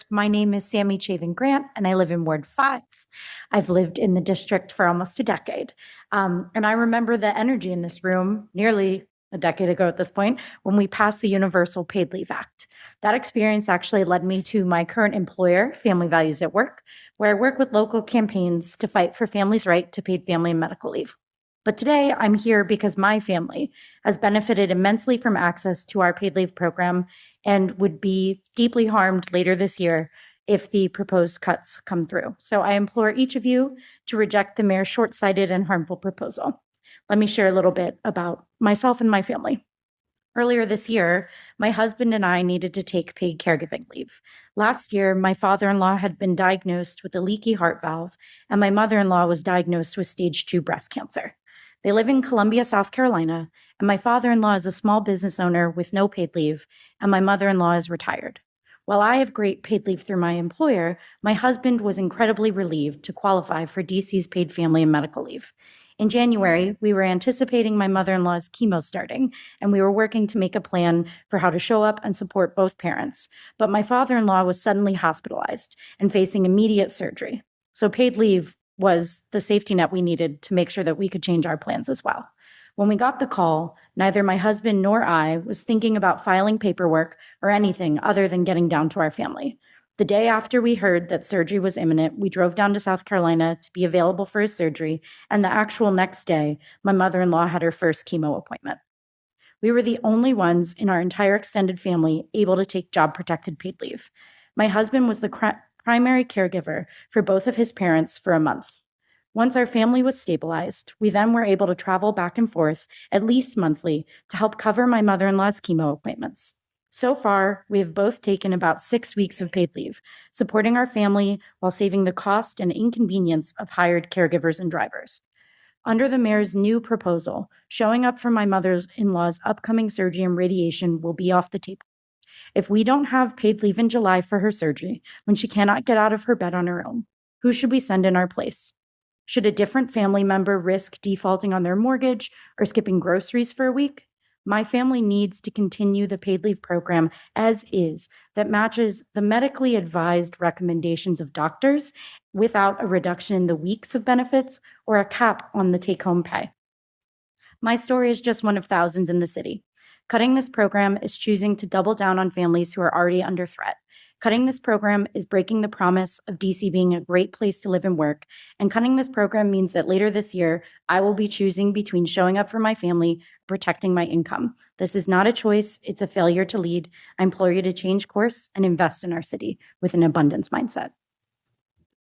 My name is Sammy Grant, and I live in Ward 5. I've lived in the district for almost a decade. And I remember the energy in this room nearly a decade ago at this point when we passed the Universal Paid Leave Act. That experience actually led me to my current employer, Family Values at Work, where I work with local campaigns to fight for families' right to paid family and medical leave. But today I'm here because my family has benefited immensely from access to our paid leave program and would be deeply harmed later this year if the proposed cuts come through. So I implore each of you to reject the mayor's short-sighted and harmful proposal. Let me share a little bit about myself and my family. Earlier this year, my husband and I needed to take paid caregiving leave. Last year, my father-in-law had been diagnosed with a leaky heart valve, and my mother-in-law was diagnosed with stage 2 breast cancer. They live in Columbia, South Carolina, and my father-in-law is a small business owner with no paid leave, and my mother-in-law is retired. While I have great paid leave through my employer, my husband was incredibly relieved to qualify for DC's paid family and medical leave. In January, we were anticipating my mother-in-law's chemo starting, and we were working to make a plan for how to show up and support both parents. But my father-in-law was suddenly hospitalized and facing immediate surgery. So paid leave was the safety net we needed to make sure that we could change our plans as well. When we got the call, neither my husband nor I was thinking about filing paperwork or anything other than getting down to our family. The day after we heard that surgery was imminent, we drove down to South Carolina to be available for his surgery, and the actual next day, my mother-in-law had her first chemo appointment. We were the only ones in our entire extended family able to take job-protected paid leave. My husband was the primary caregiver for both of his parents for a month. Once our family was stabilized, we then were able to travel back and forth at least monthly to help cover my mother-in-law's chemo appointments. So far, we have both taken about 6 weeks of paid leave, supporting our family while saving the cost and inconvenience of hired caregivers and drivers. Under the mayor's new proposal, showing up for my mother-in-law's upcoming surgery and radiation will be off the table. If we don't have paid leave in July for her surgery, when she cannot get out of her bed on her own, who should we send in our place? Should a different family member risk defaulting on their mortgage or skipping groceries for a week? My family needs to continue the paid leave program as is that matches the medically advised recommendations of doctors without a reduction in the weeks of benefits or a cap on the take-home pay. My story is just one of thousands in the city. Cutting this program is choosing to double down on families who are already under threat. Cutting this program is breaking the promise of DC being a great place to live and work. And cutting this program means that later this year, I will be choosing between showing up for my family, protecting my income. This is not a choice. It's a failure to lead. I implore you to change course and invest in our city with an abundance mindset.